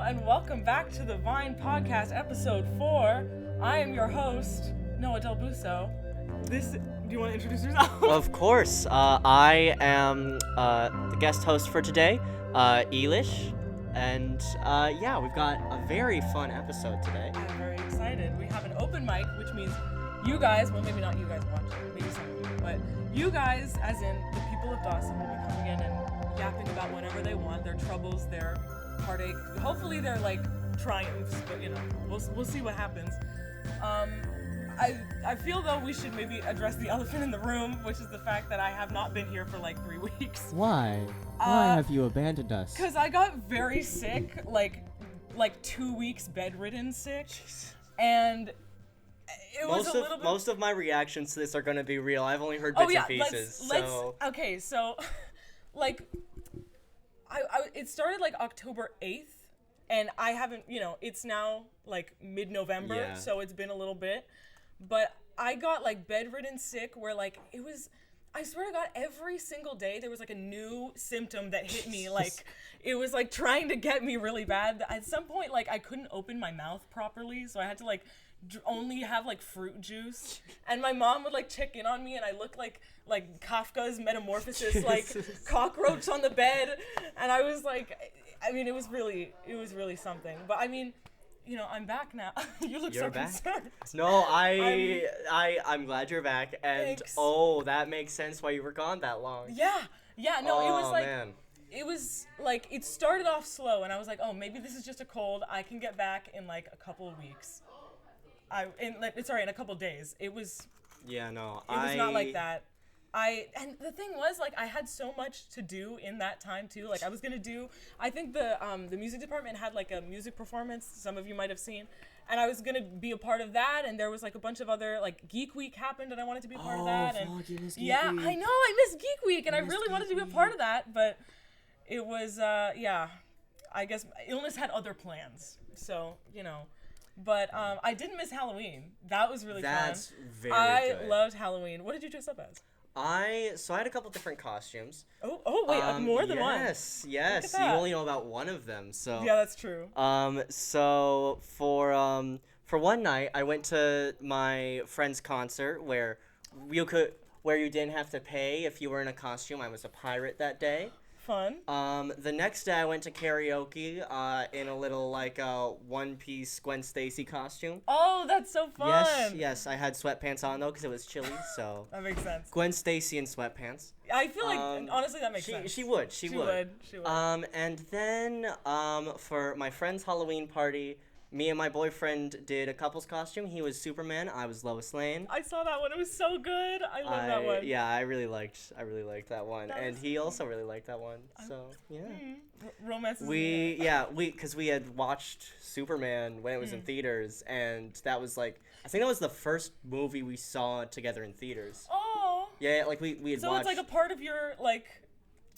and welcome back to the Vine Podcast, episode 4. I am your host, Noah Del Busso. Do you want to introduce yourself? Of course. I am the guest host for today, Elish. And yeah, we've got a very fun episode today. I'm very excited. We have an open mic, which means you guys, well, maybe not you guys watching, maybe some of you, but you guys, as in the people of Dawson, will be coming in and yapping about whatever they want, their troubles, their heartache. Hopefully they're like triumphs, but you know, we'll see what happens. I feel though we should maybe address the elephant in the room, which is the fact that I have not been here for like 3 weeks. Why? Why have you abandoned us? Because I got very sick, like 2 weeks bedridden sick, and it was a little bit... Most of my reactions to this are going to be real. I've only heard bits and pieces. Okay, so like it started like October 8th, and I haven't, it's now like mid-November, so it's been a little bit, but I got like bedridden sick where like it was, I swear to God, every single day there was like a new symptom that hit me, like it was like trying to get me really bad. At some point, like I couldn't open my mouth properly, so I had to like only have like fruit juice, and my mom would like check in on me, and I looked like Kafka's Metamorphosis, like cockroach on the bed, and I was like, I mean, it was really something. But I mean, I'm back now. You look so concerned. No, I'm glad you're back, and Thanks. Oh, that makes sense why you were gone that long. Yeah, no, it was like, man. It was like, it started off slow, and I was like, oh, maybe this is just a cold. I can get back in like a couple of weeks. In a couple of days. It was. Yeah, no, it was not like that. And the thing was, like, I had so much to do in that time too. Like, I was gonna do, I think the music department had like a music performance. Some of you might have seen, and I was gonna be a part of that. And there was like a bunch of other, like, Geek Week happened, and I wanted to be a part of that. And you missed Geek yeah, Week. I know, I missed Geek Week, and I really wanted to be a part of that, but it was I guess illness had other plans. So But I didn't miss Halloween. That was really fun. That's very good. I good. loved Halloween. What did you dress up as? I had a couple different costumes. Oh wait, more than one. Yes. Look at You that. only know about one of them, so. Yeah, that's true. So for one night, I went to my friend's concert where you didn't have to pay if you were in a costume. I was a pirate that day. Fun. The next day I went to karaoke in a little like one-piece Gwen Stacy costume. Oh, that's so fun. Yes, I had sweatpants on though because it was chilly, so. That makes sense. Gwen Stacy in sweatpants. I feel like honestly that makes sense. She would. She would. And then for my friend's Halloween party, me and my boyfriend did a couple's costume. He was Superman. I was Lois Lane. I saw that one. It was so good. I love that one. Yeah, I really liked that one, and he cool. also really liked that one. So yeah. Romance. Because we had watched Superman when it was in theaters, and that was like, I think that was the first movie we saw together in theaters. Oh. Yeah, like we had so watched. So it's like a part of your like.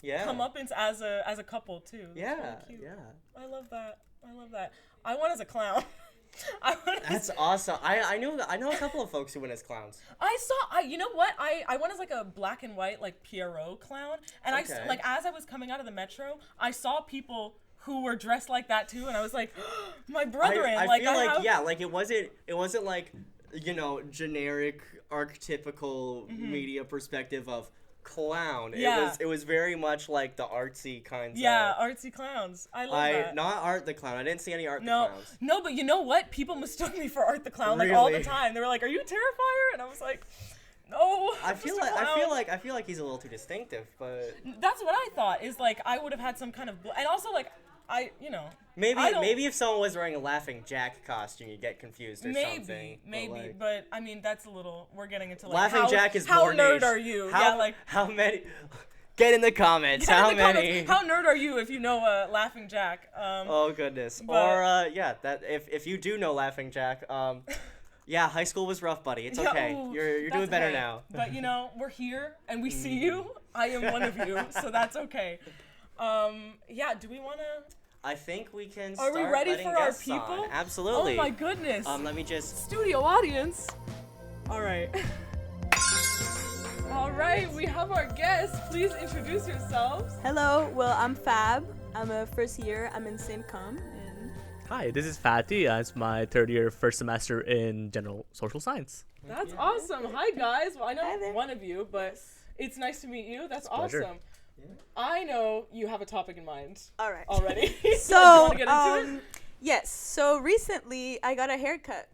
Yeah. Comeuppance as a couple too. That's yeah. really cute. Yeah. I love that. I went as a clown. That's awesome. I know a couple of folks who went as clowns. You know what? I went as like a black and white like Pierrot clown, and Okay. as I was coming out of the metro, I saw people who were dressed like that too, and I was like, my brethren. I feel like it wasn't like generic archetypical media perspective of clown. Yeah. It was very much like the artsy kinds. Yeah, artsy clowns. I love that. Not Art the Clown. I didn't see any Art the Clowns. No, but you know what? People mistook me for Art the Clown like all the Really? time. They were like, "Are you a Terrifier?" And I was like, "No." I feel like he's a little too distinctive, but that's what I thought. Is like I would have had some kind of and also like maybe if someone was wearing a Laughing Jack costume, you'd get confused or something. Maybe, but I mean that's a little. We're getting into like Laughing Jack is how more nerd niche. are you? How many? Get in the comments. How many? How nerd are you if you know Laughing Jack? Oh goodness. But, or that if you do know Laughing Jack, yeah, high school was rough, buddy. It's okay. You're doing better now. But we're here and we see you. I am one of you, so that's okay. Do we want to? I think we can start. Are we ready for our people? On. Absolutely. Oh my goodness. Let me just. Studio audience. All right. All right, we have our guests. Please introduce yourselves. Hello, well, I'm Fab. I'm a first year. I'm in St. Com. And Hi, this is Fatty. It's my third year, first semester in general social science. That's awesome. Hi, guys. Well, I Hi know there. one of you, but it's nice to meet you. That's pleasure. awesome. I know you have a topic in mind all right. already. So, Do you want to get into it? yes. So recently, I got a haircut.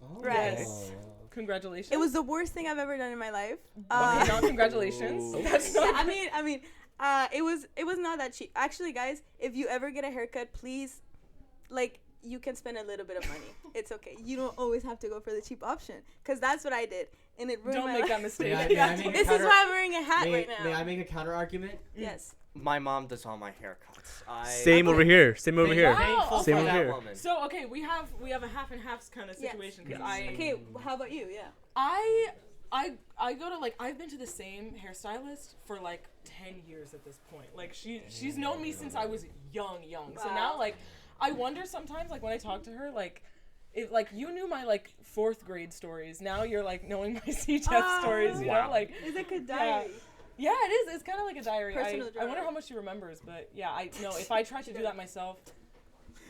Oh. Right. Yes. Congratulations. It was the worst thing I've ever done in my life. Okay, now congratulations. Ooh. That's Yeah, not I mean, it was not that cheap. Actually, guys, if you ever get a haircut, please, like, you can spend a little bit of money. It's okay. You don't always have to go for the cheap option, because that's what I did, and it ruined Don't my make life. that mistake. May I make a This is counter- why I'm wearing a hat may, right now. may I make a counter argument? Yes. My mom does all my haircuts. Same over here. Same over here. Wow, Same okay. over here. Woman. So okay, we have a half and half kind of Yes. situation because Okay. How about you? Yeah. I go to, like, I've been to the same hairstylist for like 10 years at this point. Like she's known me since I was young. So Wow. now, like, I wonder sometimes, like, when I talk to her, like, if, like, you knew my, like, 4th grade stories. Now you're, like, knowing my CTEP stories, you know? Wow. Like, It's like a diary. yeah, it is. It's kind of like a diary. Personal I wonder journal. how much she remembers, but yeah, I know if I tried to do that myself,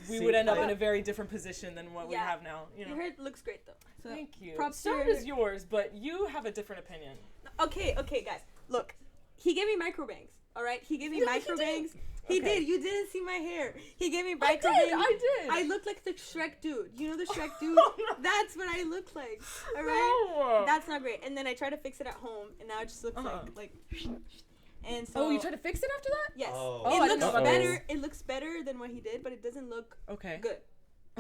we See, would end up I- in a very different position than what we Yeah. have now, you know? Your hair looks great though. So Thank you. props to So your- does yours, but you have a different opinion. Okay, guys. Look, he gave me micro bangs. All right, he gave me No, he micro didn't. bangs. He Okay. did. You didn't see my hair. He gave me I micro did. bangs. I did. I look like the Shrek dude. You know the Shrek dude? Oh, no. That's what I look like. All right. No. That's not great. And then I tried to fix it at home, and now it just looks Uh-huh. like. And so. Oh, you tried to fix it after that? Yes. Oh. Oh, I It didn't looks know about better. that. It looks better than what he did, but it doesn't look Okay. good.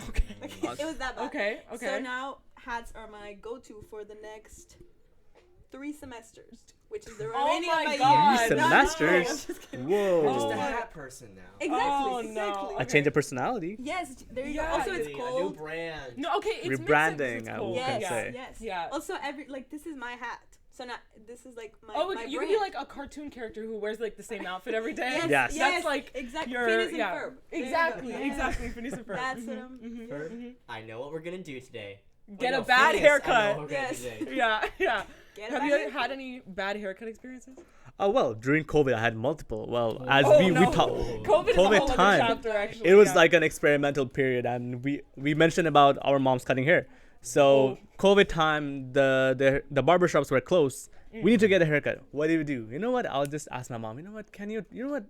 Okay. It was that bad. Okay. So now hats are my go-to for the next 3 semesters, which is the Oh remaining my of my God. year. Three No, I'm semesters? just kidding. Whoa. You're just Oh. a hat person now. Exactly. Oh, no. Exactly. I changed the personality. Yes, there you Yeah. go. Also, it's A new cold. brand. No, okay, it's Rebranding, mixed, it's I cool. will Yes, say. yes. Yeah. Also, this is my hat. So now this is like my. Oh, my you brand. can be like a cartoon character who wears like the same outfit every day. Yes, Yes. yes, That's like exactly. your Phineas and yeah. Ferb. There you go. Exactly, Yes. exactly. Phineas and Ferb. That's Mhm, what I'm. mhm, Ferb? mhm. I know what we're gonna do today. Get Oh, a no, bad Phineas, I know haircut. what we're gonna Yes. do today. Yeah. Get Have it you back. had any bad haircut experiences? Oh well, during COVID I had multiple. Well, as Oh, we no. talked, COVID is a COVID whole time. other chapter, actually. it was yeah. like an experimental period, and we mentioned about our moms cutting hair. So Oh. COVID time, the barbershops were closed. We need to get a haircut. What do we do? You know what? I'll just ask my mom. You know what?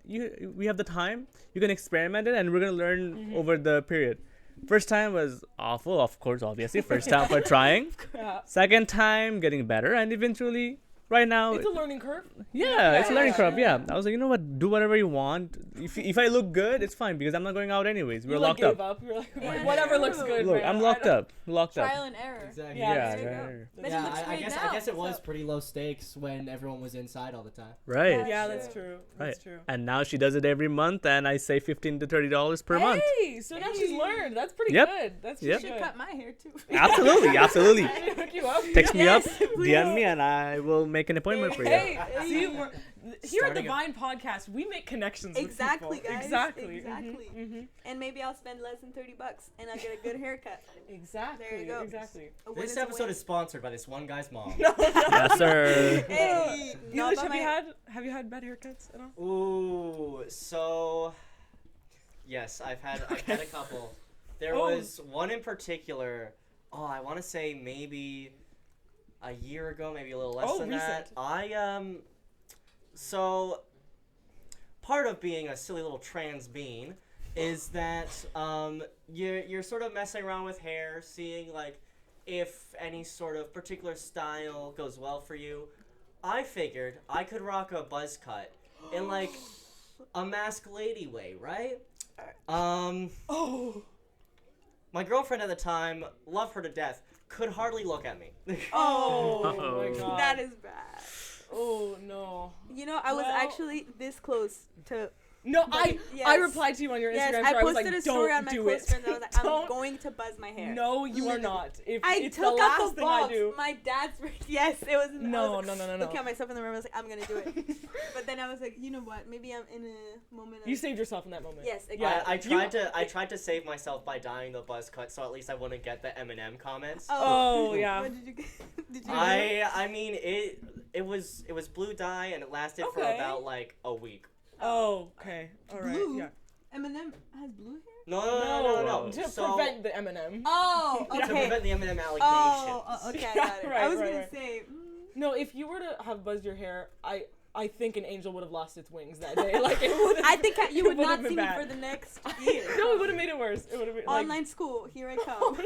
We have the time. You can experiment it, and we're gonna learn over the period. First time was awful, of course, obviously. First time for trying. Yeah. Second time getting better, and eventually, right now, It's a learning curve. yeah, it's a learning yeah, curve. Yeah, I was like, you know what? Do whatever you want. If I look good, it's fine because I'm not going out anyways. We're You like locked gave up. up. You're like, Yeah, whatever looks true. good. Look, man. I'm I locked don't- up. Locked up. Trial and error. Exactly. Yeah, Yeah, there you go. right. But it Yeah, looks I great guess now, I guess it was so- pretty low stakes when everyone was inside all the time. Right. Yeah, That's that's true. true. Right. That's true. And now she does it every month, and I say $15 to $30 per month. Hey, so now she's learned. That's pretty Yep. good. That's Yep. pretty Should good. cut my hair too. Absolutely, absolutely. I need to hook you up. Text me Yes, up, please. DM me, and I will make an appointment for you. Hey, see, here at the Starting a- Vine Podcast, we make connections Exactly, with people. guys. Exactly. Exactly. Mhm. And maybe I'll spend less than $30 and I'll get a good haircut. Exactly. There you go. Exactly. A win This is a episode win. is sponsored by this one guy's mom. Yes, sir. Hey, not Elish, by have you had bad haircuts at all? Ooh, so yes, I've had a couple. There Oh. was one in particular. Oh, I want to say maybe a year ago, maybe a little less Oh, than that. recent. So part of being a silly little trans bean is that you're sort of messing around with hair, seeing like if any sort of particular style goes well for you. I figured I could rock a buzz cut in like a masked lady way, right? Oh. My girlfriend at the time, love her to death, could hardly look at me. Oh Uh-oh. my god. That is bad. Oh no. You know, I was Well- actually this close to. No, But I yes. replied to you on your Instagram. Yes, story. I was posted like, a story "Don't on my do close it. friends. I was like, I'm Don't- going to buzz my hair. No, you are Literally. not. If I it's took the out last the thing I box. do. My dad's. Yes, it was. No. Looking at myself in the room, I was like, I'm gonna do it. But then I was like, you know what? Maybe I'm in a moment. Of, You saved yourself in that moment. Yes, Yeah, exactly. I tried to save myself by dyeing the buzz cut, so at least I wouldn't get the Eminem comments. Oh, yeah. What did you get? Did you? I mean it was blue dye and it lasted for Okay. about like a week. Oh, okay. All right. Blue? Yeah. Eminem has blue hair. No. To So, prevent the Eminem. Oh, to okay. prevent the Eminem allegations. Okay, I Yeah, got it. right, I was right, gonna right. say. No, if you were to have buzzed your hair, I think an angel would have lost its wings that day. Like it would. I think you would not been see me bad. for the next year. No, it would have made it worse. It would have been like, Online school, here I come.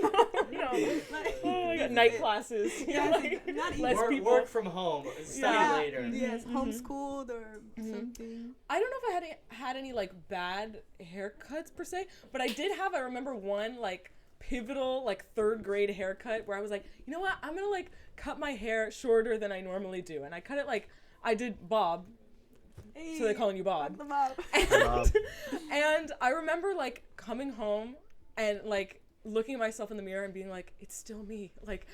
no. Like, Oh my this god, is night it. classes. Yeah, Like, not even. less Work, people. work from home. Study Yeah. later. Yes, Mhm. homeschooled or something. I don't know if I had any like bad haircuts per se, but I remember one like pivotal like 3rd grade haircut where I was like, you know what, I'm gonna like cut my hair shorter than I normally do, and I cut it like I did bob, Hey, so they're calling you Bob. the Bob. And I remember like coming home and like looking at myself in the mirror and being like, it's still me. Like,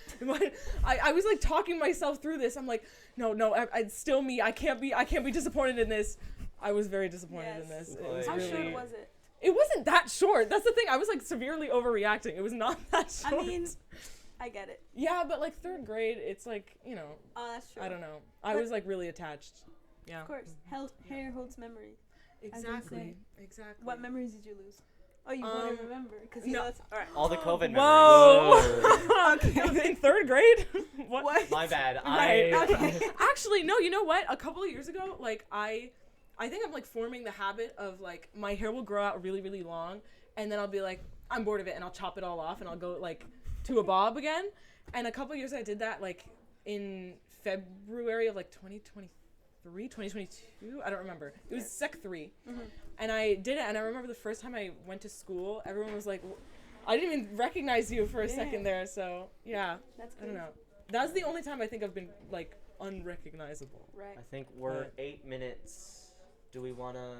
I was like talking myself through this. I'm like, no, it's still me. I can't be disappointed in this. I was very disappointed in this. It was How How really, short was it? It wasn't that short. That's the thing. I was like severely overreacting. It was not that short. I mean, I get it. yeah, but like 3rd grade, it's like, Oh, that's true. I don't know. I But- was like really attached. Yeah. Of course, hair holds memories. Exactly. What memories did you lose? Oh, you Um, won't remember because no. all right. All the COVID memories. Whoa. In 3rd grade? What? My bad. Right. Okay. Actually, no, you know what? A couple of years ago, like I think I'm like forming the habit of like my hair will grow out really, really long, and then I'll be like, I'm bored of it, and I'll chop it all off, and I'll go like to a bob again. And a couple of years I did that like in February of like 2022. I don't remember. It was Sec 3, and I did it. And I remember the first time I went to school, everyone was like, I didn't even recognize you for a second there. So yeah, That's I don't crazy. know. That's the only time I think I've been like unrecognizable. Right. I think we're 8 minutes. Do we want to?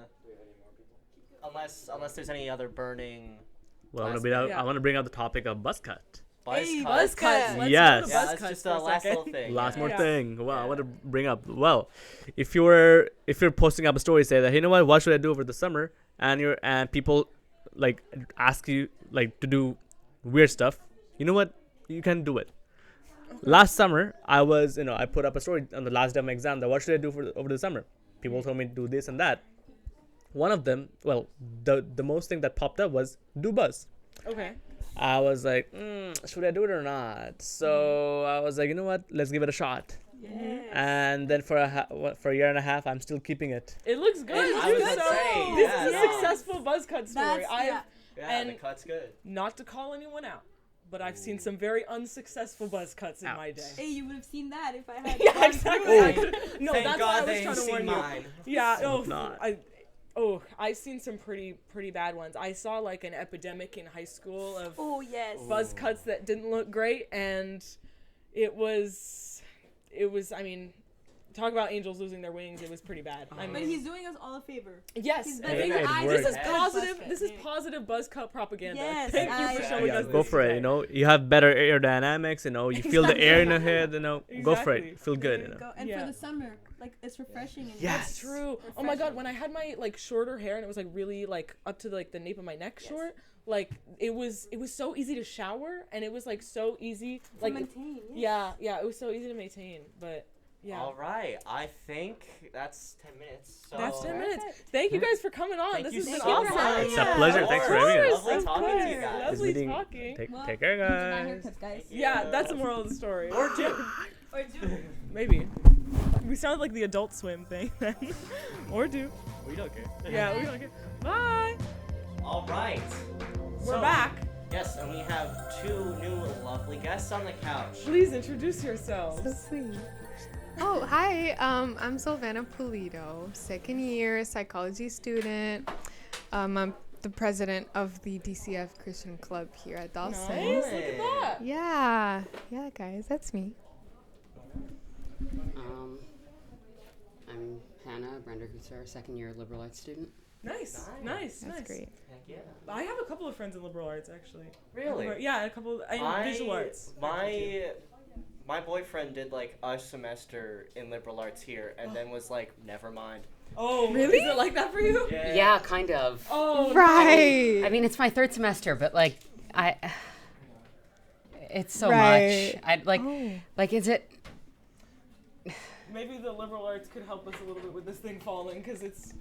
Unless there's any other burning. Well, Yeah. I want to bring up the topic of buzz cut. Buzz Hey, cut. buzz cut. Let's Yes. go to Yeah, buzz that's cuts just for the a last second. little thing. Last more Yeah. thing. Well, I Yeah. want to bring up. Well, if you're posting up a story, say that, hey, you know what should I do over the summer? And people like ask you like to do weird stuff. You know what? You can do it. Last summer, I put up a story on the last day of my exam that what should I do over the summer? People told me to do this and that. One of them, well, the most thing that popped up was do buzz. Okay. I was like, should I do it or not? So I was like, you know what? Let's give it a shot. Yes. And then for a year and a half, I'm still keeping it. It looks good. I was too, gonna so say, this yeah, is a no. successful buzz cut story. That's yeah. Yeah, the And- cut's good. Not to call anyone out, but I've seen some very unsuccessful buzz cuts in my Ouch. day. Hey, you would have seen that if I had. Yeah, gone exactly. through it. No, Thank that's God why I they was trying to ain't warn seen you. mine. Yeah. Hope not. I've seen some pretty bad ones. I saw like an epidemic in high school of Oh yes. buzz cuts that didn't look great, and it was. I mean, talk about angels losing their wings. It was pretty bad. I But mean, he's doing us all a favor. yes. He's and buzzing It your eyes. works. this is Yes. positive. Buzz This cut, is positive buzz cut propaganda. Yes, Thank you I- for Yeah, showing Yeah, us go this for it. today. You know, you have better aerodynamics. You feel the air in your head. Go for Exactly. it. Feel There good. you go. And Yeah. for the summer, like it's refreshing. And Yes. That's true. Oh my god, when I had my like shorter hair and it was like really like up to like the nape of my neck short, like it was so easy to shower and it was like so easy To like maintain. yeah, it was so easy to maintain. But yeah. All right, I think that's 10 minutes. So That's 10 minutes. Perfect. Thank you guys for coming on. Thank This you has been so awesome. much. It's a pleasure. Of Thanks for course. having us. Lovely Of talking to you course. guys. Lovely This meeting- talking. Well, Take care, these are my guys. haircuts, guys. Yeah, that's the moral of the story. Or do. Or do. Maybe. We sound like the Adult Swim thing then. Or do. We don't care. Yeah, we don't care. Bye. All right. We're So, back. Yes, and we have 2 new lovely guests on the couch. Please introduce yourselves. So sweet. Oh, hi. I'm Sylvana Pulido, second year psychology student. I'm the president of the DCF Christian Club here at Dawsonites. Nice. Look at that. Yeah, guys, that's me. I'm Hannah Brenda Husser, second year liberal arts student. Nice. Nice. That's great. Heck yeah. I have a couple of friends in liberal arts actually. Really? Yeah, a couple in visual arts. My boyfriend did like a semester in liberal arts here and then was like, never mind. Oh, Really? Is it like that for you? Yeah, kind of. Oh, Right. I mean, it's my 3rd semester, but like, it's so Right. much. I like, Oh. like, is it? Maybe the liberal arts could help us a little bit with this thing falling because it's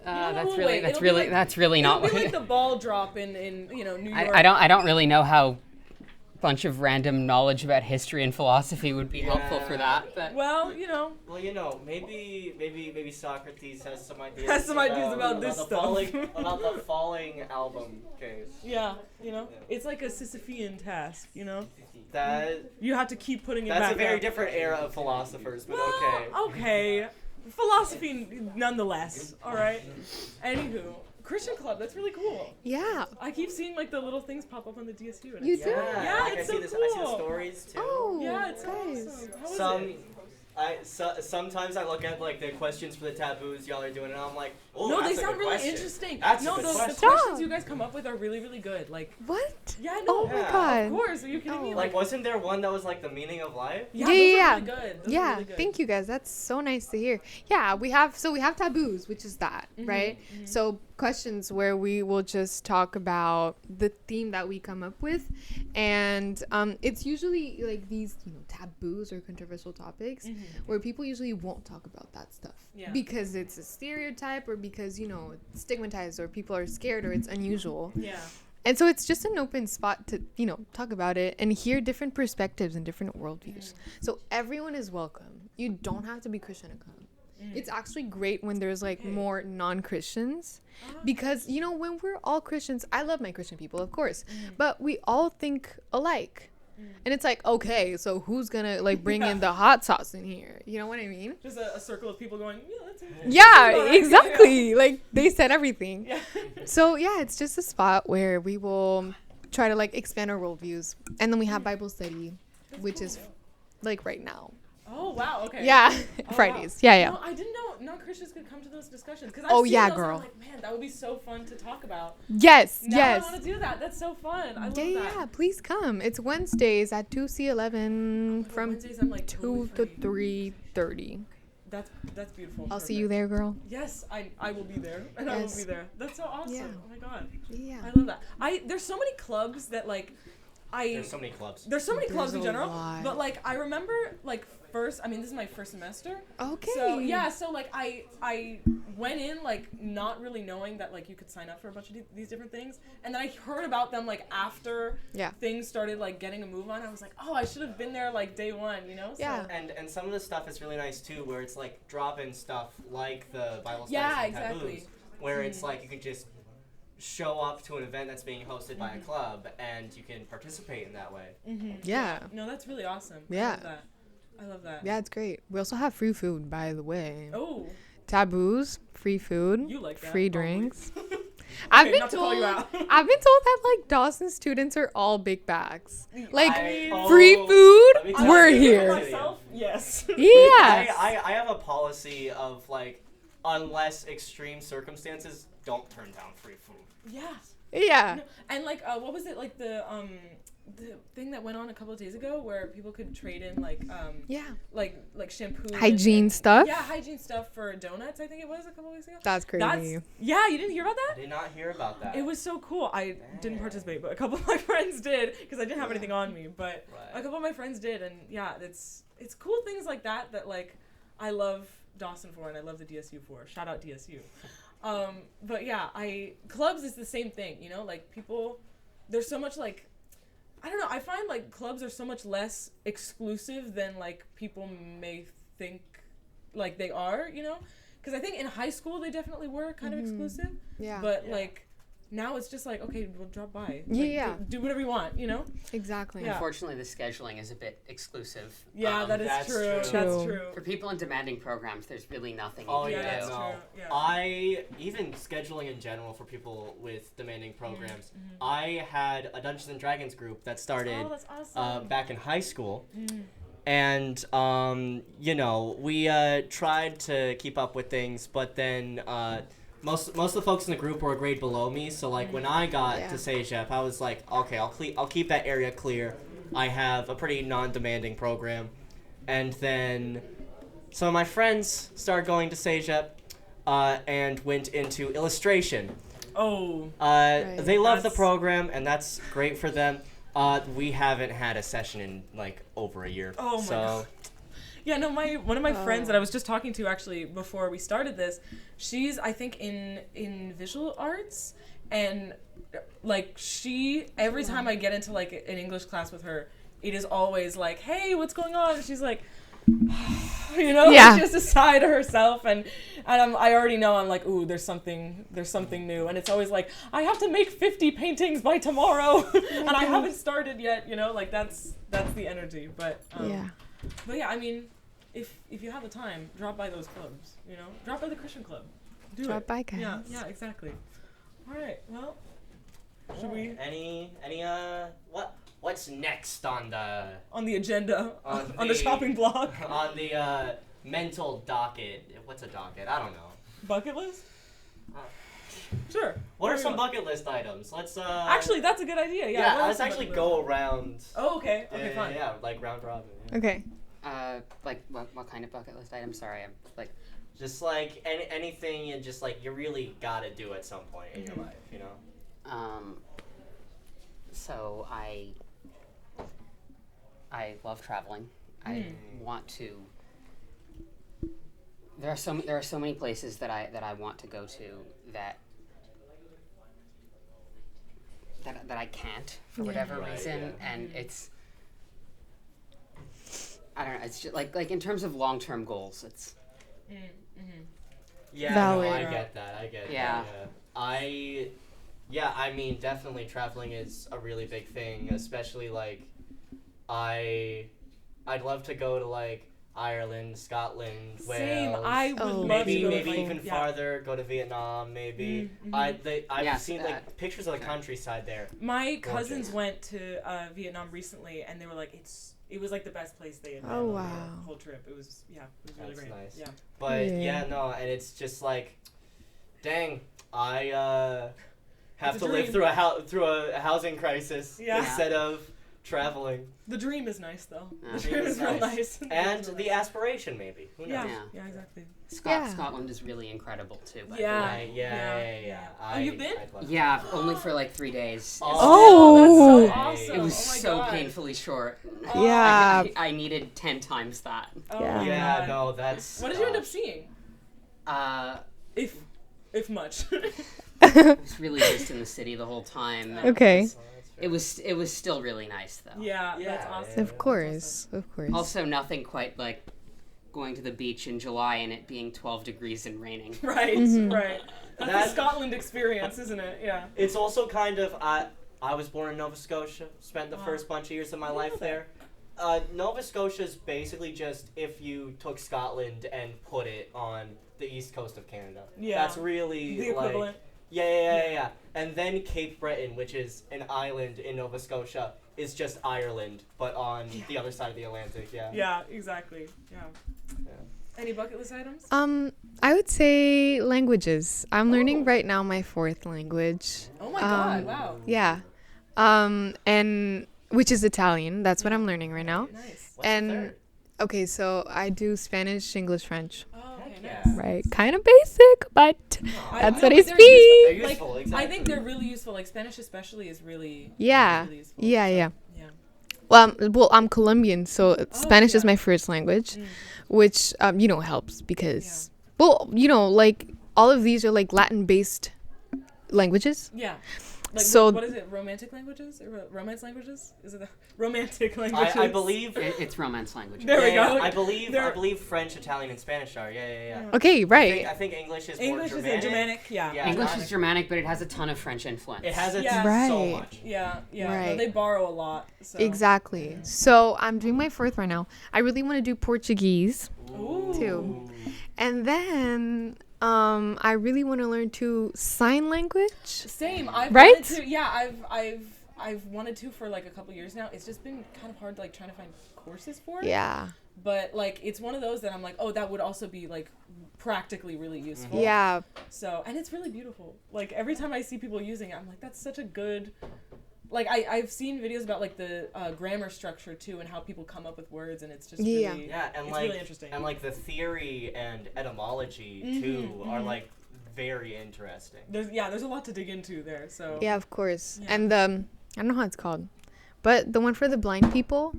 That's we'll really wait. that's It'll be really like- that's really not. It'll be like the ball drop in New York. I don't really know how bunch of random knowledge about history and philosophy would be helpful for that. But Well, maybe Socrates has some ideas. Has some ideas about this the stuff. about the falling album case. yeah, it's like a Sisyphean task. That You have to keep putting it back. that's a very up. different era of philosophers, but Well, okay. okay. Philosophy, nonetheless. All right. Anywho, Christian Club. That's really cool. Yeah. I keep seeing like the little things pop up on the DSU. And You it's- do? Yeah, like, it's I see so this. I see the cool. stories too. Oh, Yeah, it's nice. awesome. How is it? Sometimes I look at like the questions for the taboos y'all are doing, and I'm like, oh, No, that's they a sound good really question. interesting. That's no, a good the question. questions Stop. you guys come up with are really, really good. Like, What? yeah, no. Oh my Yeah. god. Of course. Are you kidding me? Like, wasn't there one that was like the meaning of life? yeah, Yeah, those yeah, are really good. Those are Yeah, really good. thank you guys. That's so nice to hear. Yeah, we have taboos, which is that, right? So questions where we will just talk about the theme that we come up with, and it's usually like these taboos or controversial topics where people usually won't talk about that stuff Yeah. because it's a stereotype or because it's stigmatized or people are scared or it's unusual. Yeah. And so it's just an open spot to, talk about it and hear different perspectives and different worldviews. So everyone is welcome. You don't have to be Christian to come. It's actually great when there's like more non-Christians because, when we're all Christians, I love my Christian people, of course, but we all think alike. And it's like, okay, so who's gonna like bring in the hot sauce in here? You know what I mean? Just a circle of people going, yeah, that's interesting. Yeah, exactly. Like they said everything. Yeah. So yeah, it's just a spot where we will try to like expand our worldviews, and then we have Bible study, which is like right now. Oh wow. Okay. Yeah, Oh, Fridays. Wow. Yeah, yeah. No, I didn't know non-Christians could come to those discussions. Cause Oh, I've seen yeah, those, and girl. I'm like, man, that would be so fun to talk about. Yes, Now yes. I want to do that. That's so fun. I love that. Yeah, please come. It's Wednesdays at 2C11 But from Wednesdays I'm like 2 totally to free. 3:30. That's beautiful. I'll see you Perfect. there, girl. Yes, I will be there, and I will Yes. be there. That's so awesome. Yeah. Oh my god, Yeah. I love that. There's so many clubs that like, There's so many clubs. There's so many clubs There's in a general, lot. but like I remember like this is my first semester. Okay. So yeah, so like I went in like not really knowing that like you could sign up for a bunch of these different things, and then I heard about them like after Yeah. things started like getting a move on. I was like, oh, I should have been there like day one, So, Yeah. And some of the stuff is really nice too, where it's like drop-in stuff like the Bible studies Yeah, and exactly. taboos, where it's like you could just show up to an event that's being hosted by a club and you can participate in that way. Yeah. No, that's really awesome. Yeah. I love that. Yeah, it's great. We also have free food, by the way. Oh, Taboos, free food, you like that? free probably. drinks. I've Okay, been not to call told you out. I've been told that like Dawson students are all big bags. Like I- free oh, food, let me tell we're you, here. let me tell you. Myself? Yes. Yes. I have a policy of like, unless extreme circumstances, don't turn down free food. Yes. Yeah. No, and like, what was it like the thing that went on a couple of days ago where people could trade in like Yeah. like shampoo, Hygiene and, stuff? Yeah, hygiene stuff for donuts. I think it was a couple of weeks ago. That's crazy. Yeah, you didn't hear about that? I did not hear about that. It was so cool. I didn't participate, but a couple of my friends did because I didn't have anything on me. But Right. a couple of my friends did, and yeah, it's cool things like that that like I love Dawson for, and I love the DSU for. Shout out DSU. But yeah, clubs is the same thing, like people, there's so much like, I don't know, I find like clubs are so much less exclusive than like people may think like they are, because I think in high school they definitely were kind of exclusive, Yeah. but Yeah. like now it's just like, okay, we'll drop by. Yeah, Like, yeah. Do whatever you want, Exactly. Yeah. unfortunately, the scheduling is a bit exclusive. Yeah, that is That's true. true. That's True. true. For people in demanding programs, there's really nothing you Oh can yeah, yeah, that's do. no. true, yeah. I even scheduling in general for people with demanding programs. I had a Dungeons and Dragons group that started Oh, that's awesome. back in high school, and we tried to keep up with things, but then most of the folks in the group were a grade below me. So like when I got Yeah. to CEGEP, I was like, okay, I'll keep that area clear. I have a pretty non-demanding program, and then some of my friends started going to CEGEP and went into illustration. Oh, They love the That's- program, and that's great for them. We haven't had a session in like over a year. Oh my so God. Yeah, no, one of my friends that I was just talking to actually before we started this, she's I think in visual arts, and like every time I get into like an English class with her, it is always like, hey, what's going on? And she's like, you know, Yeah. she has to sigh to herself, and I already know I'm like, ooh, there's something new, and it's always like, I have to make 50 paintings by tomorrow, and I haven't started yet, you know, like that's the energy, but yeah, I mean, if you have the time, drop by those clubs, you know, drop by the Christian club, Drop by, guys. yeah, exactly. All right, well, should we What's next on the agenda on the the shopping block? on the mental docket? What's a docket? I don't know. Bucket list? Sure. What are some bucket list items? Let's Actually, that's a good idea. Yeah. what are let's some actually bucket go list? around. Oh, okay. Okay, fine. Yeah, like round robin. Yeah. Okay. Like what kind of bucket list item? Sorry, I'm like. Just like anything you just like you really gotta do at some point in your life, you know. So I love traveling. I want to. There are so many places that I want to go to that I can't for whatever reason, and it's. I don't know. It's just like in terms of long-term goals, it's. Yeah, Valid. no, I get that. Yeah. I mean, definitely traveling is a really big thing, especially like I'd love to go to like Ireland, Scotland, Wales. Same. I would love maybe to go maybe to, even farther, go to Vietnam, maybe. I've seen like pictures of the countryside there. My cousins went to Vietnam recently, and they were like, it was like the best place they had been Oh, on wow. the whole trip. It was really That's great. nice. Yeah. But Yeah. and it's just like, dang, I have It's to a live dream. through a housing crisis Yeah. instead of traveling. The dream is nice, though. Yeah. The dream is real nice. And the aspiration, maybe. Who knows? yeah, Yeah. exactly. Yeah. Scotland is really incredible too. By the Yeah. way. Yeah. Oh, you've been? I'd love to. Yeah, only for like 3 days. Oh. that's so awesome. It was Oh my so God. painfully short. Yeah. I needed 10 times that. Oh Yeah. my Yeah, God. no, that's. What did you end up seeing? If much. I was really just in the city the whole time. and Okay. It was still really nice though. yeah, that's Yeah, awesome. Of course. Of course. Also, nothing quite like going to the beach in July and it being 12 degrees and raining. Right, Mm-hmm. right. That's That- the Scotland experience, isn't it? Yeah. It's also kind of I was born in Nova Scotia, spent the Wow. first bunch of years of my I life know there. Nova Scotia is basically just if you took Scotland and put it on the east coast of Canada. Yeah. That's really The equivalent. like yeah. And then Cape Breton, which is an island in Nova Scotia, is just Ireland, but on the other side of the Atlantic. Yeah. Yeah, exactly. Yeah. Yeah. Any bucket list items? I would say languages. I'm learning right now my 4th language. Oh my God! Wow. Yeah. And which is Italian. That's what I'm learning right now. Nice. What's the And third? okay, so I do Spanish, English, French. Oh, okay, yeah. nice. Right. Kind of basic, but that's what I they're speak. They're Like, useful, exactly. I think they're really useful. Like Spanish, especially, is really Yeah. really useful. Yeah, So, yeah. yeah. Well, I'm Colombian, so Spanish is yeah. my first language, Mm. which helps because like all of these are like Latin-based languages. Yeah. Like, So- what is it? Romantic languages? Or romance languages? Is it the romantic languages? I believe. It's Romance language. There we Yeah, go. I believe They're- French, Italian, and Spanish are. Yeah. Okay, right. I think English is English more is Germanic. a Germanic. Yeah. Yeah. English not- is Germanic, but it has a ton of French influence. It has it Yeah. so Right. much. Yeah. No, Right. they borrow a lot. So. Exactly. So I'm doing my 4th right now. I really want to do Portuguese Ooh. too, and then I really want to learn sign language. Same. I've Right? wanted to. Yeah. I've wanted to for like a couple years now. It's just been kind of hard, like trying to find courses for it. Yeah. But like, it's one of those that I'm like, oh, that would also be like practically really useful. Yeah. So, and it's really beautiful. Like every time I see people using it, I'm like, that's such a good. Like I've seen videos about like the grammar structure too, and how people come up with words, and it's just Yeah. really, Yeah, and it's like really interesting. and like the theory and etymology too are like very interesting. there's a lot to dig into there. So Yeah, of course. Yeah. And I don't know how it's called, but the one for the blind people,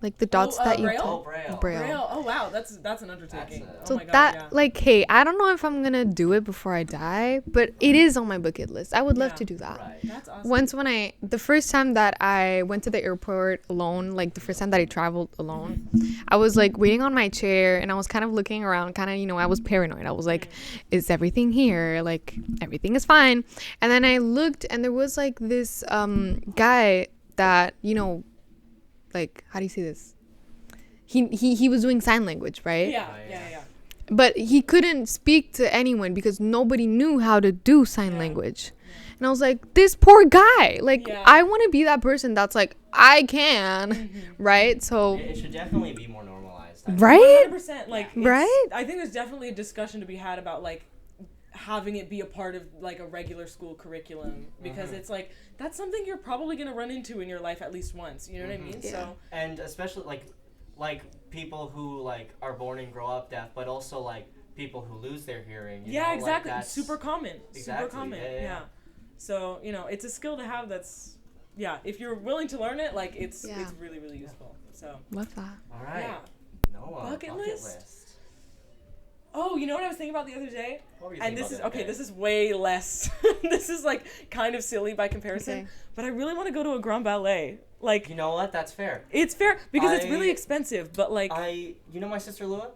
like the dots that you Braille? Oh, Braille. Braille. Oh wow, that's an undertaking. That's Oh So my god, that yeah. like, hey, I don't know if I'm gonna do it before I die, but it is on my bucket list. I would love Yeah. to do that. Right. That's awesome. Once the first time that I went to the airport alone, like the first time that I traveled alone, I was like waiting on my chair and I was kind of looking around, kind of, I was paranoid. I was like, is everything here? Like everything is fine. And then I looked and there was like this guy that, like, how do you say this? He was doing sign language, right? Yeah. But he couldn't speak to anyone because nobody knew how to do sign language. And I was like, this poor guy. Like, Yeah. I want to be that person that's like, I can, right? So, It should definitely be more normalized. I think. right? 100%. Like, Right? I think there's definitely a discussion to be had about like having it be a part of like a regular school curriculum because it's like that's something you're probably gonna run into in your life at least once. You know what I mean? Yeah. So And especially like people who like are born and grow up deaf, but also like people who lose their hearing. You know, like, exactly. that's- Super common. Exactly, Super common. yeah. Yeah. So it's a skill to have. That's if you're willing to learn it, like it's Yeah. really really useful. So Love that. All right. yeah. Noah, Bucket bucket list? list. Oh, you know what I was thinking about the other day? What were you And thinking this is about the other this day? is way less. This is like kind of silly by comparison, Okay. but I really want to go to a Grand Ballet. Like You know what? That's fair. it's fair because it's I- really expensive, but like You know my sister Lua?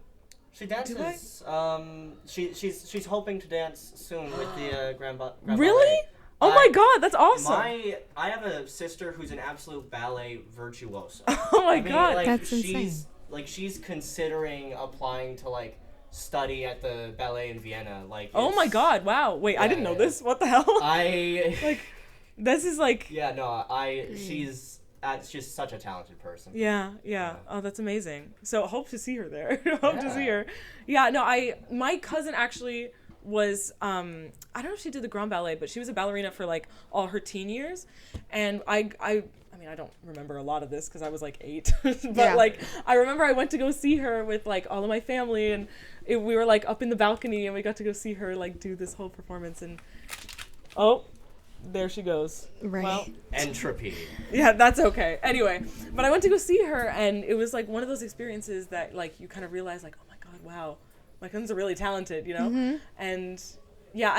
She dances. Do I? She's hoping to dance soon with the Grand Ballet. really? Oh my god, that's awesome. I have a sister who's an absolute ballet virtuoso. Oh my I mean, god. like, That's she's insane. like she's considering applying to like study at the ballet in Vienna. Like Oh my it's- god, wow. Wait, I Yeah, didn't know yeah. this. What the hell? I Like this is like yeah no she's just such a talented person. yeah. Oh, that's amazing. So hope to see her there. Hope to see Yeah. her. Yeah, no, my cousin actually was I don't know if she did the Grand Ballet, but she was a ballerina for like all her teen years. And I mean, I don't remember a lot of this because I was like 8, but Yeah. like I remember I went to go see her with like all of my family, and we were like up in the balcony, and we got to go see her like do this whole performance. And oh, there she goes. Right. Well, Entropy. yeah, that's okay. Anyway, but I went to go see her, and it was like one of those experiences that like you kind of realize like, oh my god, wow, my cousins are really talented, and yeah,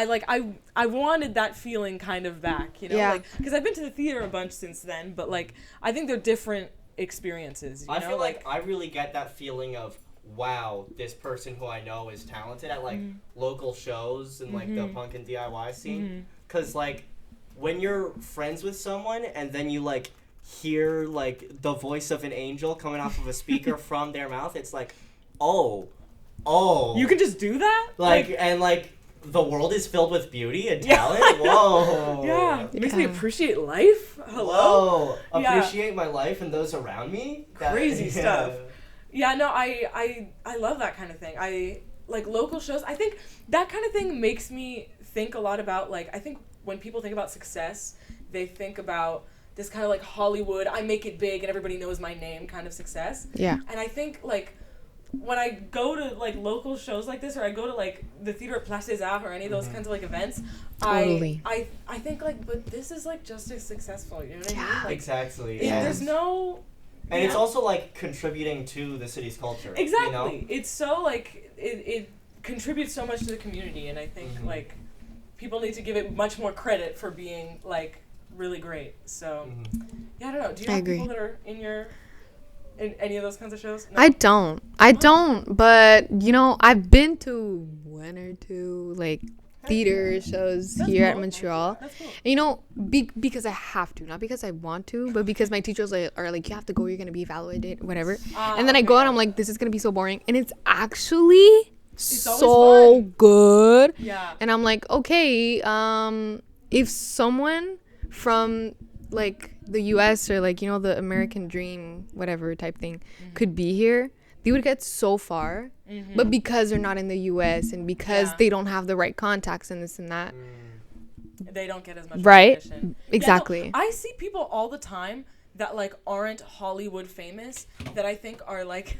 I wanted that feeling kind of back, Yeah. like because I've been to the theater a bunch since then, but like I think they're different experiences. I feel like I really get that feeling of wow, this person who I know is talented at like local shows and like the punk and DIY scene, because like when you're friends with someone and then you like hear like the voice of an angel coming off of a speaker from their mouth, it's like oh you can just do that, and like the world is filled with beauty and Yeah, talent. I know. Whoa. yeah, it makes me Yeah. appreciate life. Hello. Whoa. Yeah. Appreciate my life and those around me. Crazy stuff. Yeah, no, I love that kind of thing. I like local shows. I think that kind of thing makes me think a lot about like I think when people think about success, they think about this kind of like Hollywood, I make it big and everybody knows my name kind of success. Yeah. And I think like when I go to like local shows like this, or I go to like the theater at Place des Arts or any of those kinds of like events, Totally. I think like, but this is like just as successful. You know what I mean? Like, Exactly. there's no. And it's Yeah. also like contributing to the city's culture. Exactly. You know? It's so like it contributes so much to the community, and I think like people need to give it much more credit for being like really great. So yeah, I don't know. Do you I have agree. people that are in any of those kinds of shows? No? I don't, but I've been to one or two like theater shows That's here at cool. Montreal. That's cool. Because I have to, not because I want to, but because my teachers are like, you have to go, you're gonna be evaluated, whatever. And then I go and I'm like, this is gonna be so boring, and it's actually always so fun. good. Yeah. And I'm like, okay, if someone from like the US or like the American dream whatever type thing could be here, they would get so far. But because they're not in the US and because Yeah. they don't have the right contacts and this and that, They don't get as much right? recognition. Exactly. Yeah, no, I see people all the time that like aren't Hollywood famous that I think are like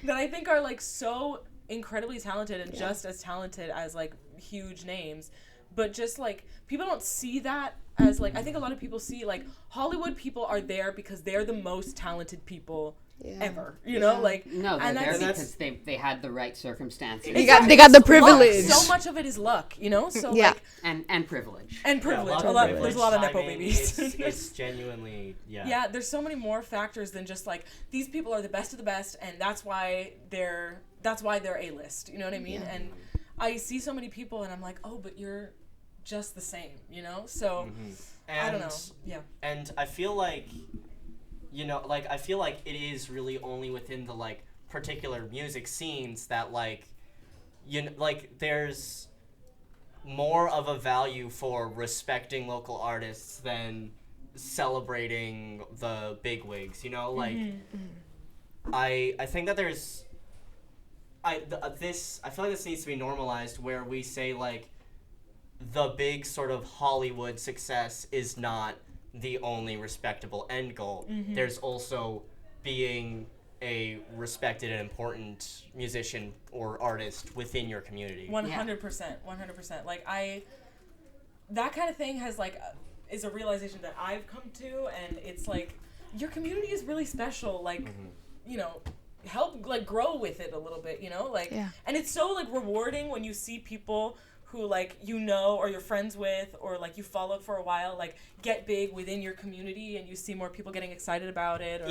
that I think are like so incredibly talented and just as talented as like huge names, but just like people don't see that as like, I think a lot of people see like Hollywood people are there because they're the most talented people ever, you know, like No, they're and there that's- because they had the right circumstances. They got the Luck. privilege. So much of it is luck, you know. So Yeah. like and privilege. and privilege. Yeah, a lot. privilege. There's a lot of nepo I mean, babies. It's genuinely, Yeah, there's so many more factors than just like these people are the best of the best, and that's why they're A-list. You know what I mean? And I see so many people, and I'm like, oh, but you're just the same, you know? So I don't know. Yeah. And I feel like, you know, like I feel like it is really only within the like particular music scenes that like, you know, like there's more of a value for respecting local artists than celebrating the bigwigs, you know, like I think that there's I feel like this needs to be normalized where we say like the big sort of Hollywood success is not the only respectable end goal. There's also being a respected and important musician or artist within your community. 100%. Like that kind of thing has like is a realization that I've come to, and it's like your community is really special. Like, you know, help like grow with it a little bit, you know, like, and it's so like rewarding when you see people who like you know or you're friends with or like you followed for a while like get big within your community, and you see more people getting excited about it. Or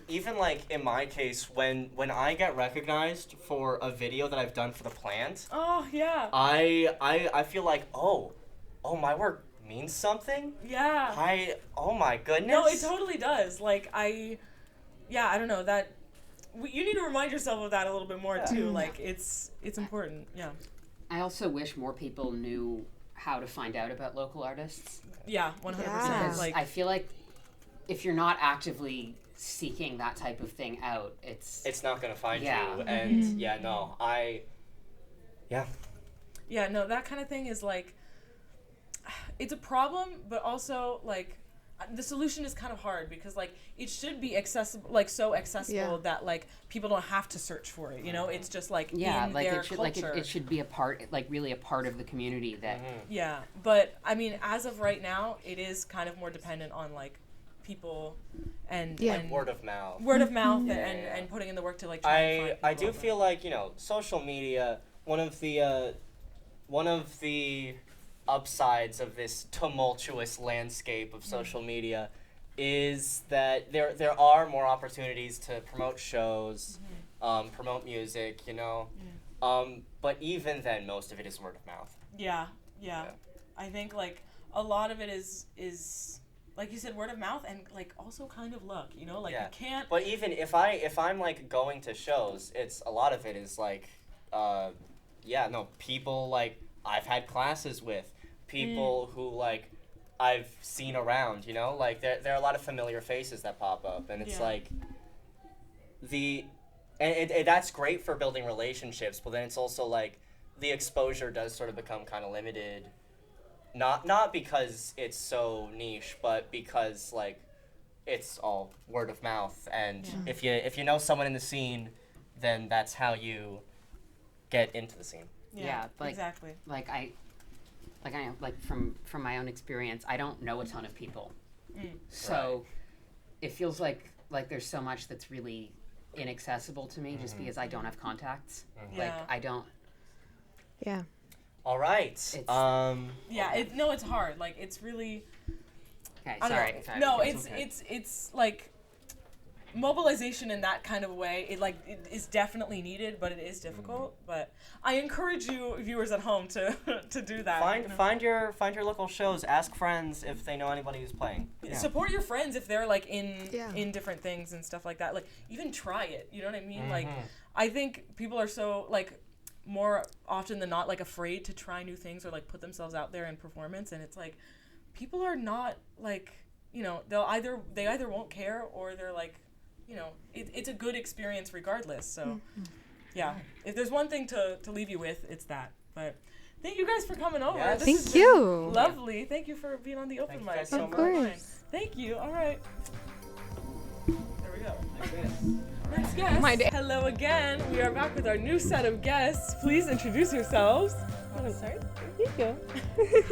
even like in my case, when I get recognized for a video that I've done for the plant, oh yeah, I feel like oh my work means something. Yeah. Oh my goodness. No, it totally does. Like I don't know that. You need to remind yourself of that a little bit more too. Like it's important. Yeah. I also wish more people knew how to find out about local artists. Yeah, 100%. Because Like I feel like if you're not actively seeking that type of thing out, it's not gonna find Yeah. you. And yeah, no, that kind of thing is like it's a problem, but also like the solution is kind of hard because like it should be accessible, like so accessible that like people don't have to search for it, you know. It's just like in like their it should culture. it should be a part, like really a part of the community that Yeah, but I mean, as of right now, it is kind of more dependent on like people and word of mouth and putting in the work to like try and find I people do feel like, you know, social media, one of the upsides of this tumultuous landscape of social media is that there are more opportunities to promote shows, promote music, you know. But even then, most of it is word of mouth. Yeah. I think like a lot of it is like you said, word of mouth, and like also kind of luck, you know, like you can't. But even if I'm like going to shows, it's a lot of it is like, people like I've had classes with, people who like I've seen around, you know, like there are a lot of familiar faces that pop up, and it's like that's great for building relationships, but then it's also like the exposure does sort of become kind of limited, not because it's so niche, but because like it's all word of mouth, and if you know someone in the scene, then that's how you get into the scene. Yeah, like, exactly. Like I from my own experience, I don't know a ton of people, so it feels like there's so much that's really inaccessible to me just because I don't have contacts. Like I don't. Yeah. All right. It's hard. Like it's really. Okay, I don't sorry. know. No, it's like mobilization in that kind of way. It is definitely needed, but it is difficult. But I encourage you, viewers at home, to do that. Find your local shows. Ask friends if they know anybody who's playing. Yeah. Support your friends if they're like in different things and stuff like that. Like even try it. You know what I mean? Like I think people are so like more often than not like afraid to try new things or like put themselves out there in performance, and it's like people are not like, you know, they either won't care or they're like, you know, it's a good experience regardless. So yeah, if there's one thing to leave you with, it's that. But thank you guys for coming over. Yes. Thank you. Lovely. Thank you for being on the open mic. So Of course. Thank you. All right. There we go. Next guest. My day. Hello again. We are back with our new set of guests. Please introduce yourselves. Oh, sorry. you go.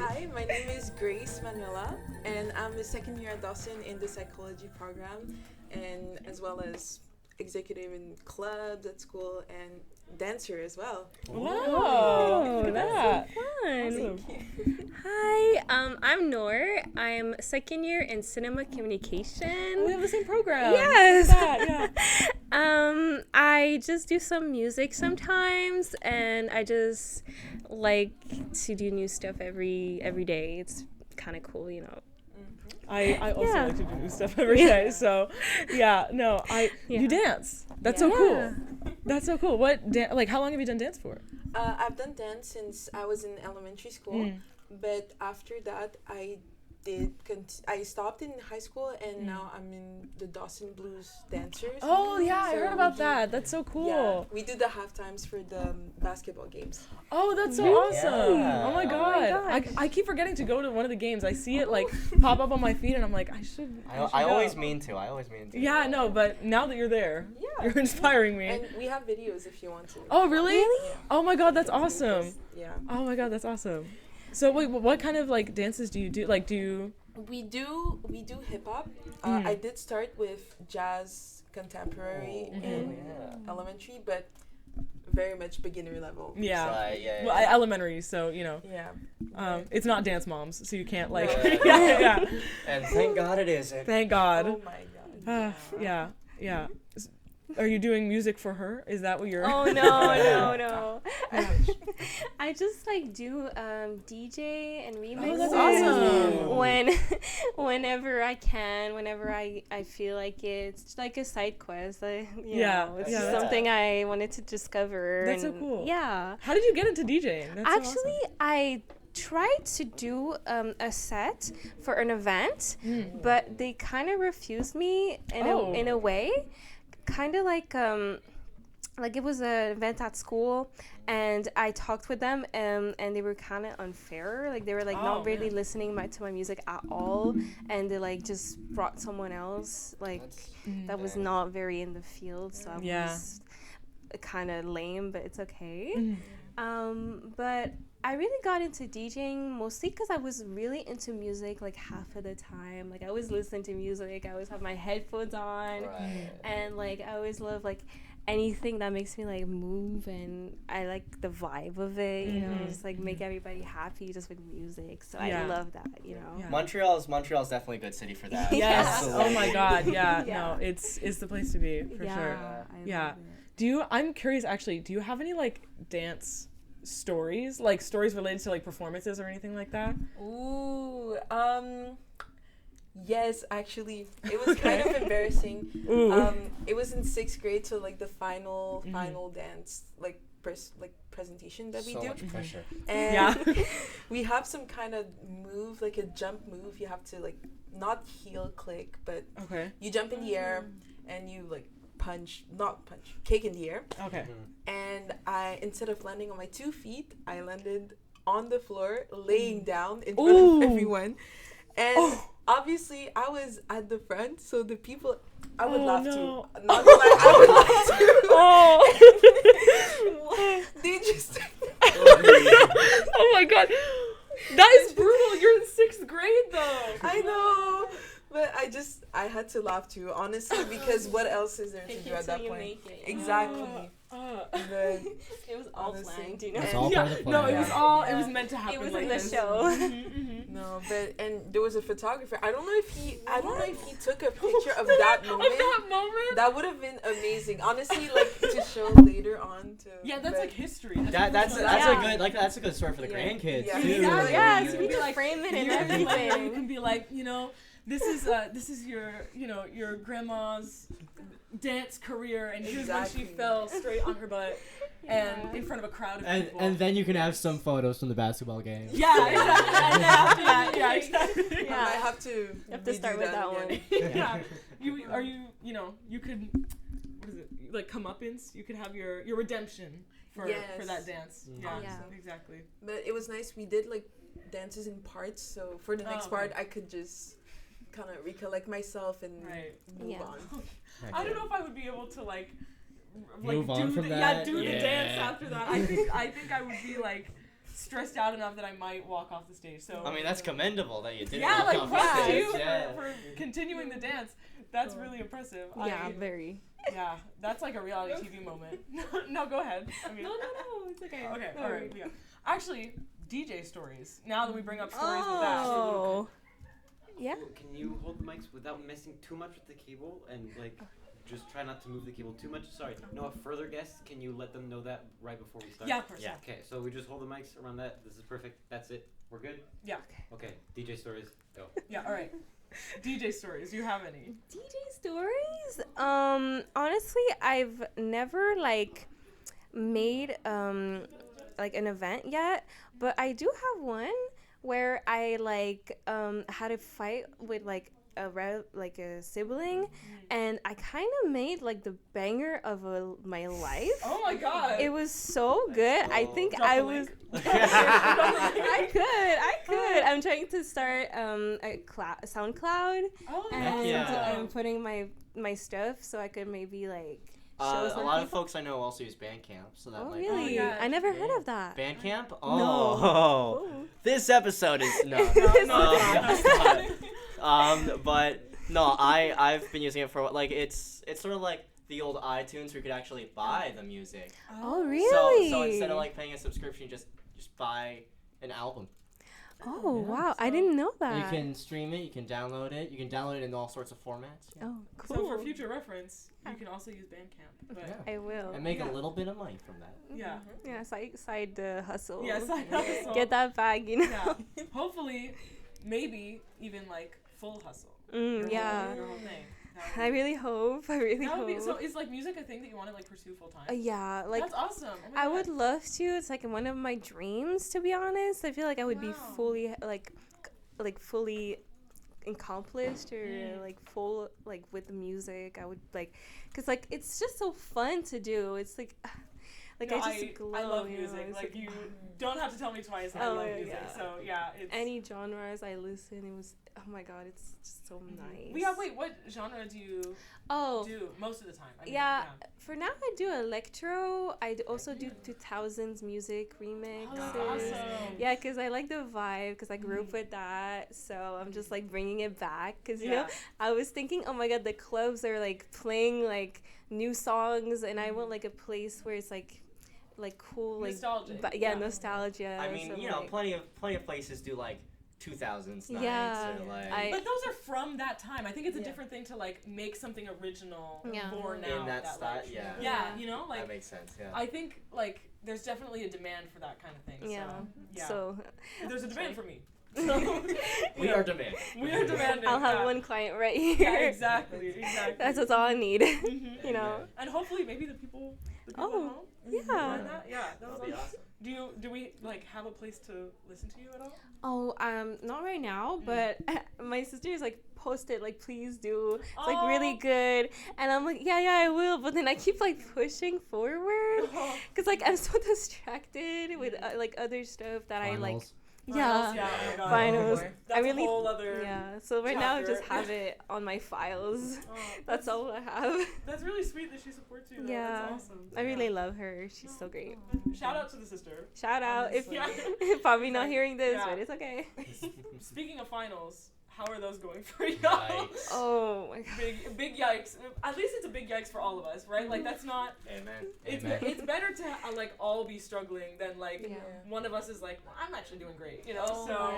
Hi, my name is Grace Manuela, and I'm a second year at Dawson in the psychology program, and as well as executive in clubs at school and dancer as well. Wow, that's so fun. Thank you. Hi, I'm Noor. I'm second year in cinema communication. We have the same program. Yes. Yeah. I just do some music sometimes, and I just like to do new stuff every day. It's kind of cool, you know. I also like to do new stuff every day. So, you dance. That's so cool. That's so cool. How long have you done dance for? I've done dance since I was in elementary school, but after that I I stopped in high school, and now I'm in the Dawson Blues Dancers. Oh yeah, I So heard about that. That's so cool. Yeah, we do the half times for the basketball games. Oh, that's so awesome. Yeah. Oh my god. I keep forgetting to go to one of the games. I see it like pop up on my feed and I'm like, I should I go. always mean to. Yeah, no, but now that you're there, Yeah. you're inspiring me. And we have videos if you want to. Oh, really? Yeah. Oh my god, that's awesome. Yeah. Oh my god, that's awesome. So wait, what kind of like dances do you do? Like We do hip hop. I did start with jazz contemporary in elementary, but very much beginner level. Yeah. Right, Well, elementary, so you know. Yeah. It's not Dance Moms, so you can't like. Right. yeah. And thank God it isn't. Thank God. Oh my god. Yeah. Are you doing music for her? Is that what you're? Oh no. I just like do DJ and remixes. Oh, that's awesome. Whenever I can, whenever I feel like it. It's like a side quest. It's Yeah, just something I wanted to discover. That's so and cool. Yeah. How did you get into DJing? That's so Actually, I tried to do a set for an event, but they kind of refused me in a way. Kind of like it was an event at school, and I talked with them, and they were kind of unfair. Like they were like not really listening to my music at all, and they like just brought someone else that was not very in the field. So I was kind of lame, but it's okay. But I really got into DJing mostly because I was really into music like half of the time. Like I always listen to music. I always have my headphones on, and like I always love like anything that makes me like move, and I like the vibe of it. You know, just like make everybody happy just with music. So I love that. You know, Montreal's definitely a good city for that. Yes. Absolutely. Oh my God. Yeah. No, it's the place to be for sure. I love it. I'm curious actually. Do you have any like dance stories, like stories related to like performances or anything like that? Ooh, yes, actually, it was kind of embarrassing. It was in 6th grade, so like the final dance, like presentation that we So do. much pressure. And we have some kind of move, like a jump move. You have to like not heel click, but you jump in the air and you like kick in the air. Okay. And I, instead of landing on my 2 feet, I landed on the floor, laying down in front of everyone. And obviously, I was at the front, so the people, I would laugh too. Not gonna lie, I would laugh too. They just. Oh my God. That is brutal. You're in 6th grade though. I know. But I had to laugh too, honestly, because what else is there to do at that point? Exactly. But it was all planned, you know. It's all part of the plan. No, it was meant to happen. It was like in the this. show. No, and there was a photographer. I don't know if he took a picture of that moment. Of that moment? That would have been amazing. Honestly, like to show later on to. Yeah, that's like history. That's a good story for the grandkids Yeah. too. Exactly. Yeah, You so can we be can like- frame it and You everything. can be like, this is your grandma's dance career, and here's when she fell straight on her butt and in front of a crowd of people. And then you can have some photos from the basketball game. Yeah, exactly. And then after that, yeah, exactly. I might have to start with that one. Yeah. You could, what is it? Like comeuppance. You could have your redemption for that dance. Yeah, exactly. But it was nice. We did like dances in parts, so for the next part, I could just kind of recollect myself and move on. I don't know if I would be able to move on from that. do the dance after that. I think I would be like stressed out enough that I might walk off the stage. So I mean, that's commendable that you didn't yeah, walk like off props the to stage. you Yeah. for continuing the dance. That's really impressive. Yeah, very. Yeah, that's like a reality TV moment. No, go ahead. I mean, No, it's okay. Okay, all right. Yeah. Actually, DJ stories. Now that we bring up stories with that. Oh. Yeah. Can you hold the mics without messing too much with the cable and like just try not to move the cable too much? Sorry. No, further guests, can you let them know that right before we start? Yeah, of course. Yeah. Okay, so we just hold the mics around that. This is perfect. That's it. We're good? Yeah. Okay. DJ stories, go. Yeah, all right. DJ stories. Do you have any? DJ stories? Honestly, I've never like made like an event yet, but I do have one where I like had a fight with like a sibling, and I kind of made like the banger of my life. Oh my god. It was so good. I think Drop I a was. link. I could. I'm trying to start a SoundCloud, Oh, and Yeah. I'm putting my stuff so I could maybe like show A some lot of people. folks I know also use Bandcamp, so that Oh might really? yeah. I never heard of that. Bandcamp? No. Oh. This episode is no. But no, I've been using it for like it's sort of like the old iTunes where you could actually buy the music. Oh really? So instead of like paying a subscription, you just buy an album. Oh wow! I didn't know that. You can stream it. You can download it. You can download it in all sorts of formats. Yeah. Oh cool. So for future reference, you can also use Bandcamp. But Yeah. I will. And make Yeah. a little bit of money from that. yeah. Yeah, side hustle. Yeah, side hustle. Get that bag, you know. Yeah. Hopefully, maybe even like full hustle. Yeah. Your whole thing. I really hope. That would hope. be, so is like music a thing that you want to like pursue full time? Yeah, like That's awesome. Oh my I God. would love to. It's like one of my dreams, to be honest. I feel like I would be Wow. fully fully accomplished or like full like with the music. I would like, cause like it's just so fun to do. It's like. Like No, I just glow. I love you know, music. it's Like you don't have to tell me twice. I Oh, love yeah, music. yeah. So yeah, it's any genres I listen. It was oh my god, it's just so nice. Yeah, wait, what genre do you Oh, do most of the time? I mean, yeah. For now, I do electro. Also do 2000s music remixes. Oh, that's awesome. Yeah, because I like the vibe, because I grew up with that. So I'm just like bringing it back. Because, you know, I was thinking, oh my god, the clubs are like playing like new songs, and I want like a place where it's like cool, like Nostalgic. nostalgia. I mean, so, you know, like, plenty of places do like 2000s nights Yeah, or like But those are from that time. I think it's a different thing to like make something original Yeah. for now. in that style. like, Yeah. Yeah, you know, like That makes sense. Yeah. I think like there's definitely a demand for that kind of thing. yeah. So, yeah. So There's a demand for me. So, We are demanding. We are demanding. I'll have yeah. one client right here. Yeah, exactly. That's what's all I need. Mhm. You know. And hopefully maybe the people at Oh, home. yeah. find that. Yeah, that That'll was be awesome. awesome. Do we like have a place to listen to you at all? Oh, not right now, but my sister's like posted like please do. It's like really Oh. good, and I'm like yeah I will, but then I keep like pushing forward because like I'm so distracted with like other stuff that I like. Finals. Yeah. Yeah, oh my God. Finals. That's I really a whole other. Yeah, so right now I just chapter. have it on my files. Oh, That's all I have. That's really sweet that she supports you. Though. Yeah, That's awesome. I really love her. She's so great. Shout out to the sister. Shout out if Honestly. probably not hearing this, Yeah. but it's okay. Speaking of finals, how are those going for y'all? Yikes. Oh my god. Big yikes. At least it's a big yikes for all of us, right? Like that's not. Amen. It's Amen. it's better to like all be struggling than like Yeah. one of us is like, well, I'm actually doing great, you know. Oh, so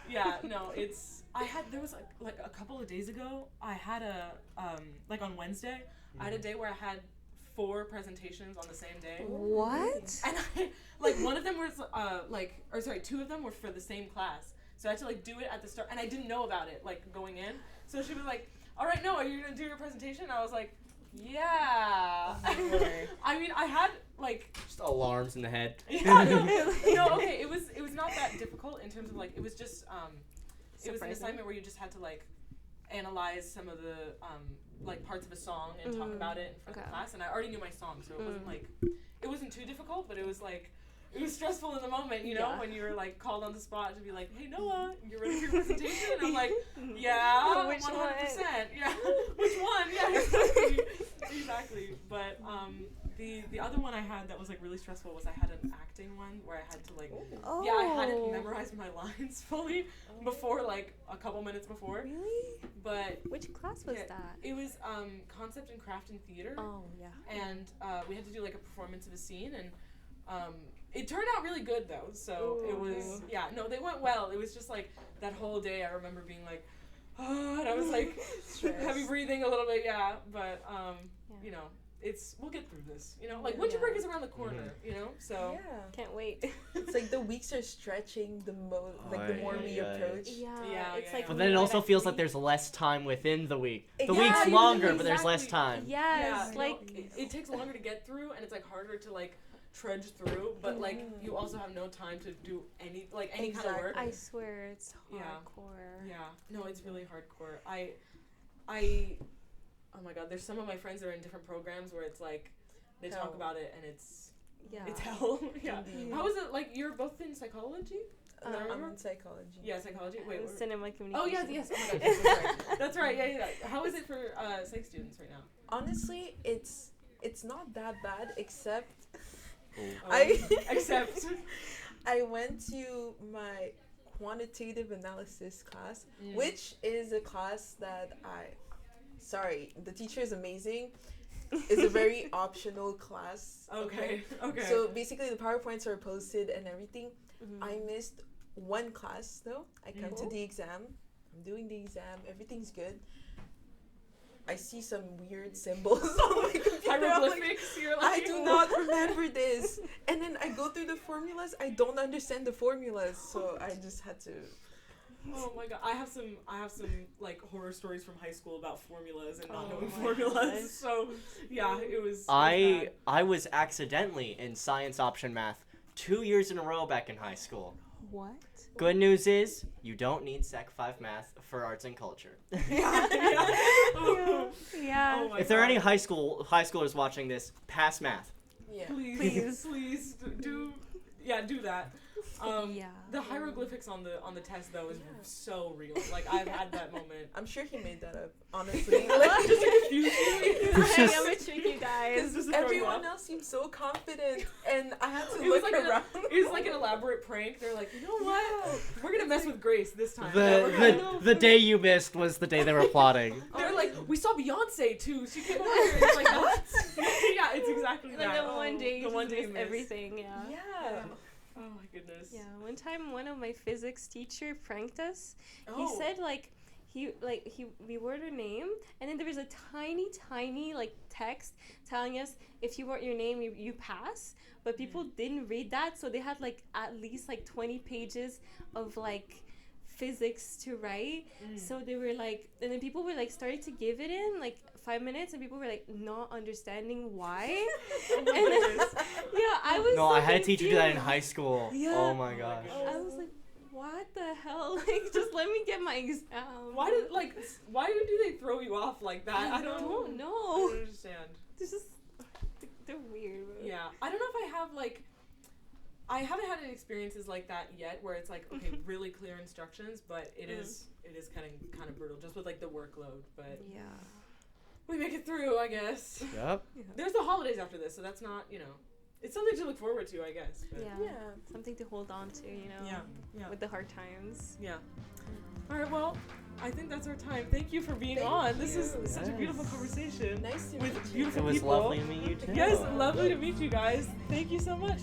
yeah. yeah, no, it's. There was like a couple of days ago, I had a like on Wednesday, I had a day where I had 4 presentations on the same day. What? And like one of them was 2 of them were for the same class. So I had to like do it at the start, and I didn't know about it like going in. So she was like, "All right, Noah, you're gonna do your presentation." And I was like, "Yeah." I mean, I had like Just alarms in the head. yeah, no, okay, it was not that difficult in terms of like it was just it was an Surprising. assignment where you just had to like analyze some of the like parts of a song and talk about it in front of the class, and I already knew my song, so it wasn't like it wasn't too difficult, but it was like it was stressful in the moment, you know, Yeah. when you were like called on the spot to be like, "Hey Noah, you're ready for your presentation?" And I'm like, "Yeah, Which 100%, one? yeah, which one? Yeah, exactly, exactly." But The other one I had that was like really stressful was I had an acting one where I had to like, Oh. yeah, I hadn't memorized my lines fully before, like a couple minutes before. Really? But Which class was yeah, that? it was concept and craft in theater. Oh yeah. And we had to do like a performance of a scene, and it turned out really good though. So it was, yeah, no, they went well. It was just like that whole day I remember being like, oh, and I was like heavy breathing a little bit, yeah. But you know, we'll get through this. You know, like winter break is around the corner. You know, so Can't wait. It's like the weeks are stretching the most, like the more we approach. It's like But then it also feels like there's less time within the week. The Yeah, week's yeah, longer, but there's less time. yes, yeah, like it takes longer to get through, and it's like harder to like trudge through. But like you also have no time to do any kind of work. I swear it's Yeah. hardcore. Yeah, no, it's really hardcore. Oh my god, there's some of my friends that are in different programs where it's like they talk Hell. about it and it's Yeah. hell. Yeah. Indeed. How is it like you're both in psychology? I'm in psychology. Yeah, psychology. Wait, It was cinema oh communication. yes. Oh my god, yes, that's right. That's right. Yeah. How is it for psych students right now? Honestly, it's not that bad, except Oh, except I went to my quantitative analysis class, which is a class that the teacher is amazing. It's a very optional class. Okay. So basically the PowerPoints are posted and everything. I missed one class though. I come to the exam. I'm doing the exam. Everything's good. I see some weird symbols on my computer. Hieroglyphics. You're I like, do not remember this. And then I go through the formulas. I don't understand the formulas, so I just had to. Oh my god, I have some like horror stories from high school about formulas and not knowing formulas. So yeah, it was. I was accidentally in science option math 2 years in a row back in high school. What? Good news is you don't need Sec 5 math for arts and culture. Yeah. Yeah. Oh my If there are God. any high schoolers watching this, pass math. Yeah. Please do that. Yeah. The hieroglyphics on the test though is so real. Like I've had that moment. I'm sure he made that up, honestly. Like, just to confuse you. I'm gonna trick you guys. Just to throw you Everyone off. else seemed so confident, and I had to It was look like around. it was like an elaborate prank. They're like, you know what? We're gonna mess with Grace this time. We're gonna- The day you missed was the day they were plotting. They're like, we saw Beyonce too. She came over here. It's like, what? Yeah, it's exactly Like that. the one day you the one just day miss you miss. everything. Yeah. Yeah. Oh my goodness. Yeah, one time one of my physics teacher pranked us. Oh. He said we wrote our name and then there was a tiny like text telling us if you wrote your name you pass, but people didn't read that, so they had like at least like 20 pages of like physics to write. So they were like, and then people were like starting to give it in like 5 minutes and people were like not understanding why. And then, yeah, I was No, so I had a teacher do that in confused. high school. Yeah. Oh my gosh. I was like, what the hell? Like, just let me get my exam. Why do they throw you off like that? I don't know. I don't understand. This is they're weird. Yeah, I don't know if I have like. I haven't had any experiences like that yet, where it's like okay, really clear instructions, but it is kind of brutal just with like the workload. But Yeah. we make it through, I guess. Yep. There's the holidays after this, so that's not it's something to look forward to, I guess. But Yeah. Something to hold on to, Yeah. with the hard times. Yeah. All right. Well, I think that's our time. Thank you for being on. This is such a beautiful conversation Nice to with meet you. beautiful It was people. lovely to meet you too. Yes, lovely to meet you guys. Thank you so much.